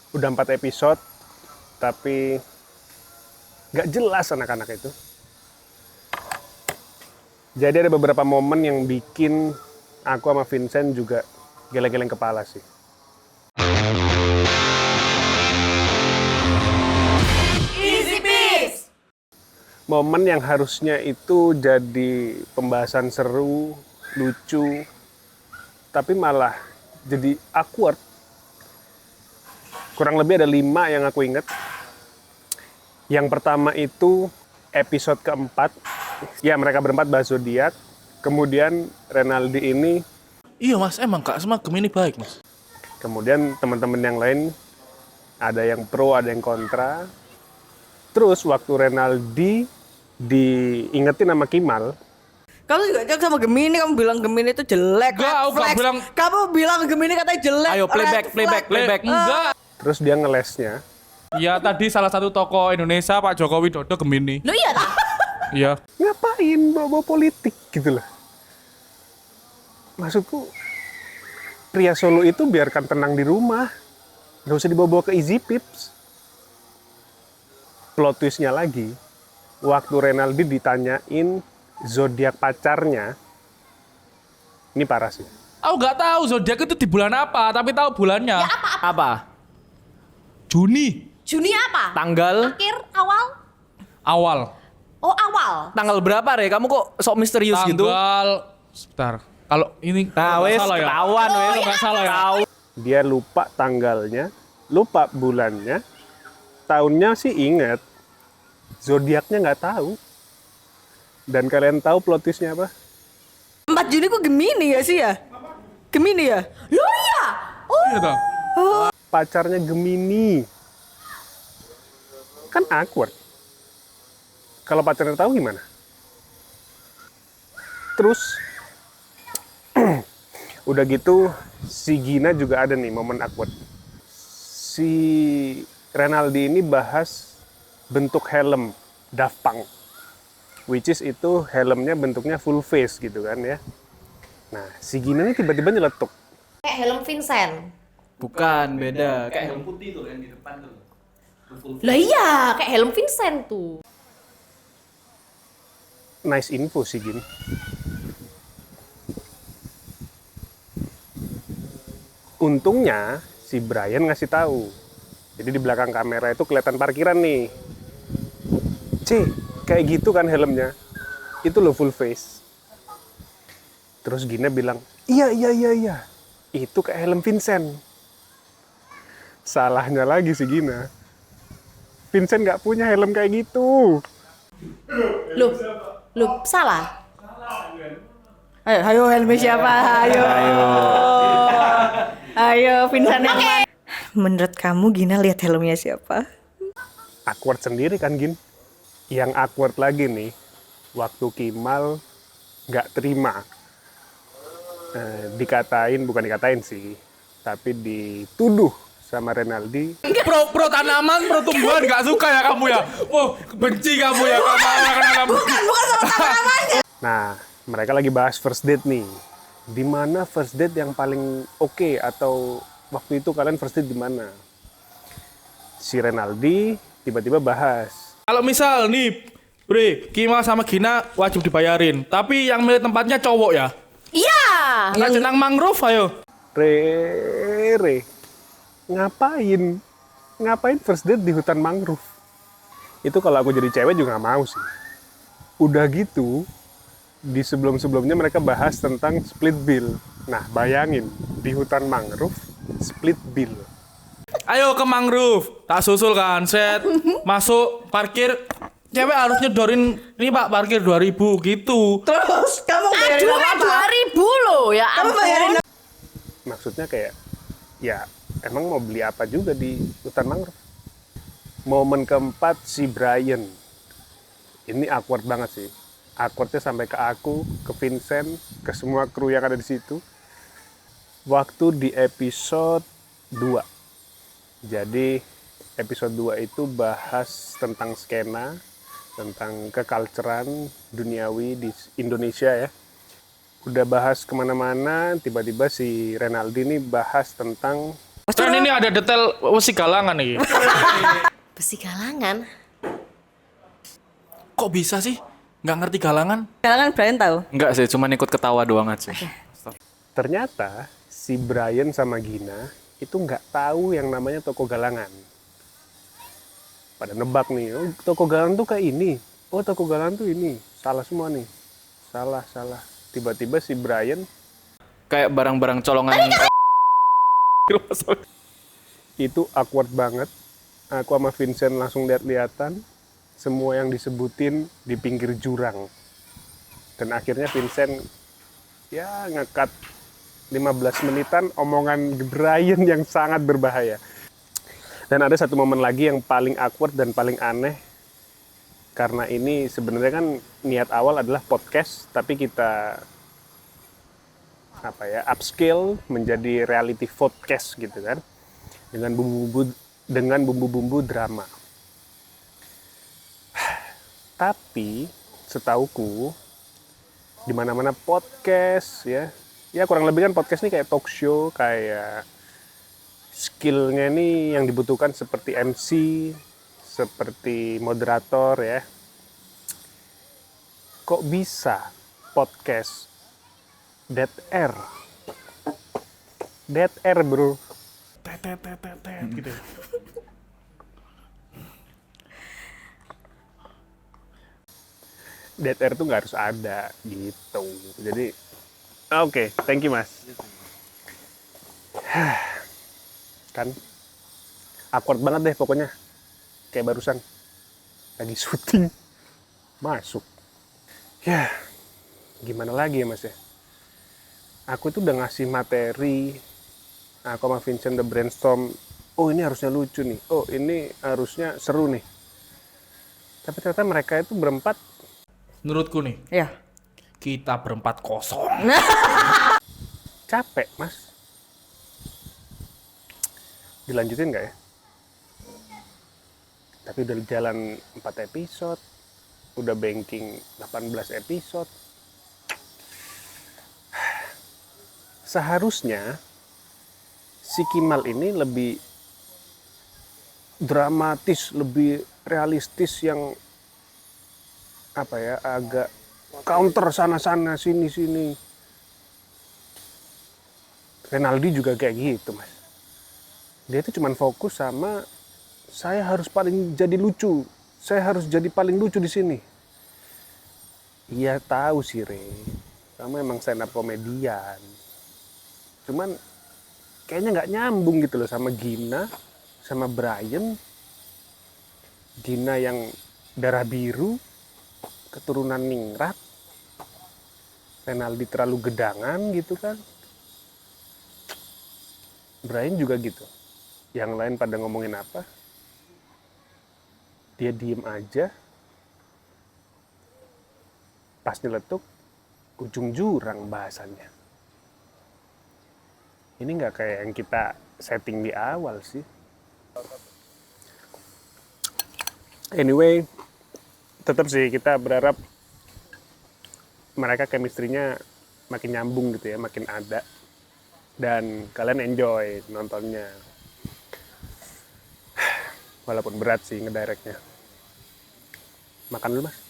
Udah 4 episode, tapi nggak jelas anak-anak itu. Jadi ada beberapa momen yang bikin aku sama Vincent juga geleng-geleng kepala sih. Easy Peas! Momen yang harusnya itu jadi pembahasan seru, lucu, tapi malah jadi awkward. Kurang lebih ada 5 yang aku ingat. Yang pertama itu episode keempat. Ya, mereka berempat bahas zodiak. Kemudian Renaldi ini, Iya mas, emang Kak Semua Gemini baik mas. kemudian teman-teman yang lain ada yang pro, ada yang kontra. Terus waktu Renaldi diingetin sama Kimal, Kamu juga cocok sama Gemini, kamu bilang Gemini itu jelek. Enggak, red aku nggak flags. bilang. Kamu bilang Gemini katanya jelek. Ayo playback, red playback, flag. playback. Enggak. terus dia ngelesnya. Ya tadi salah satu tokoh Indonesia Pak Joko Widodo Gemini. Lu iya tak? Iya. Ngapain bawa politik gitu loh. Maksudku, pria Solo itu biarkan tenang di rumah. Gak usah dibawa-bawa ke Easy Pips. Plot twist-nya lagi, waktu Renaldi ditanyain zodiak pacarnya, ini parah sih. Aku nggak tahu zodiak itu di bulan apa, tapi tahu bulannya. Ya apa? Juni. Juni apa? Tanggal Akhir, awal? Awal. Oh, awal. tanggal berapa Re? Kamu kok sok misterius gitu? Tanggal. Sebentar. Kalau ini Nah, kalau nggak wes salah ya. ketahuan wes. Kalau nggak salah ya. Dia lupa tanggalnya, lupa bulannya, tahunnya sih inget, zodiaknya nggak tahu. Dan kalian tahu plot twist-nya apa? 4 Juni kok Gemini ya sih ya? Gemini ya? Lu iya? Oh, Iya toh. Pacarnya Gemini. Kan awkward. Kalau pacarnya tahu gimana? Terus udah gitu si Gina juga ada nih momen awkward. Si Renaldi ini bahas bentuk helm Daft Punk. Which is itu helmnya bentuknya full face gitu kan ya. Nah, si Gina ini tiba-tiba nyeletuk. kayak helm Vincent. Bukan, beda. Kayak helm Lah iya, kayak helm Vincent tuh. Nice info sih Gin. Untungnya si Brian ngasih tahu. Jadi di belakang kamera itu kelihatan parkiran nih. C, kayak gitu kan helmnya. Itu loh full face. Terus Gina bilang, iya. Itu kayak helm Vincent. Salahnya lagi si Gina. Vincent nggak punya helm kayak gitu. Loh, salah. Ayo helmi siapa? Ayo Vincent yang mana? Menurut kamu Gina lihat helmnya siapa? Awkward sendiri kan Gin. Yang awkward lagi nih, waktu Kimal nggak terima. Bukan dikatain sih, tapi dituduh sama Renaldi. Pro tanaman, pro tumbuhan nggak suka ya kamu ya. Oh, benci kamu ya kamu orang-orang. Bukan sama tanamannya. Nah, mereka lagi bahas first date nih. Di mana first date yang paling oke atau waktu itu kalian first date di mana? Si Renaldi tiba-tiba bahas. Kalau misal nih, Bre, Kima sama Gina wajib dibayarin. Tapi yang milih tempatnya cowok ya. Iya. Nggak jenang mangrove ayo. Re, ngapain first date di hutan mangrove? Itu kalau aku jadi cewek juga nggak mau sih. Udah gitu, di sebelum-sebelumnya mereka bahas tentang split bill. Nah, bayangin, di hutan mangrove, split bill. Ayo ke mangrove. Tak susul kan, set. Masuk, parkir. Cewek harus nyedorin, ini Pak, parkir 2.000 gitu. Terus kamu bayarin Aduh, apa? 2.000 loh ya. Kamu bayarin apa? Maksudnya kayak, ya emang mau beli apa juga di hutan mangrove? Momen keempat si Brian. Ini awkward banget sih. Awkwardnya sampai ke aku, ke Vincent, ke semua kru yang ada di situ. Waktu di episode 2. Jadi episode 2 itu bahas tentang skena, tentang keculturan duniawi di Indonesia ya. udah bahas kemana-mana, tiba-tiba si Renaldi nih bahas tentang Kan ini ada detail wesi galangan nih. Besi galangan. Kok bisa sih? Nggak ngerti galangan? Kalangan Brian tahu. Enggak sih, cuma ikut ketawa doang aja. ternyata si Brian sama Gina itu nggak tahu yang namanya toko galangan. Pada nebak nih, oh, toko galangan tuh kayak ini. Oh, toko galangan tuh ini. Salah semua nih. Salah. Tiba-tiba si Brian Kayak barang-barang colongan. itu awkward banget. Aku sama Vincent langsung lihat-lihatan. Semua yang disebutin di pinggir jurang. Dan akhirnya Vincent ya ngekat 15 menitan omongan Brian yang sangat berbahaya. Dan ada satu momen lagi yang paling awkward dan paling aneh. Karena ini sebenarnya kan niat awal adalah podcast, tapi kita upscale menjadi reality podcast gitu kan. Dengan bumbu-bumbu drama. Tapi setauku di mana-mana podcast ya kurang lebih kan podcast ini kayak talk show, kayak skillnya ini yang dibutuhkan seperti MC, seperti moderator ya. Kok bisa podcast dead air bro, Gitu. dead air tuh nggak harus ada gitu. Jadi oke, thank you mas. Kan awkward banget deh pokoknya, kayak barusan lagi syuting masuk. Ya gimana lagi ya mas ya, aku tuh udah ngasih materi, aku sama Vincent udah brainstorm, oh ini harusnya lucu nih, oh ini harusnya seru nih, tapi ternyata mereka itu berempat Menurutku nih, Ya. kita berempat kosong. capek mas. Dilanjutin nggak ya? Tapi udah jalan 4 episode, udah banking 18 episode. Seharusnya si Kimal ini lebih dramatis, lebih realistis, yang agak counter sana-sana sini-sini. Renaldi juga kayak gitu mas. Dia itu cuman fokus sama saya harus paling jadi lucu, saya harus jadi paling lucu di sini. Iya tahu sih Re, kamu emang stand up komedian. Cuman kayaknya nggak nyambung gitu loh sama Gina, sama Brian. Gina yang darah biru, keturunan ningrat. Renaldi terlalu gedangan gitu kan. Brian juga gitu. Yang lain pada ngomongin apa, dia diem aja. Pas nyeletuk, ujung jurang bahasannya. Ini nggak kayak yang kita setting di awal sih. Anyway, tetap sih kita berharap mereka chemistry-nya makin nyambung gitu ya, makin ada. Dan kalian enjoy nontonnya. Walaupun berat sih ngedirectnya. Makan dulu mas.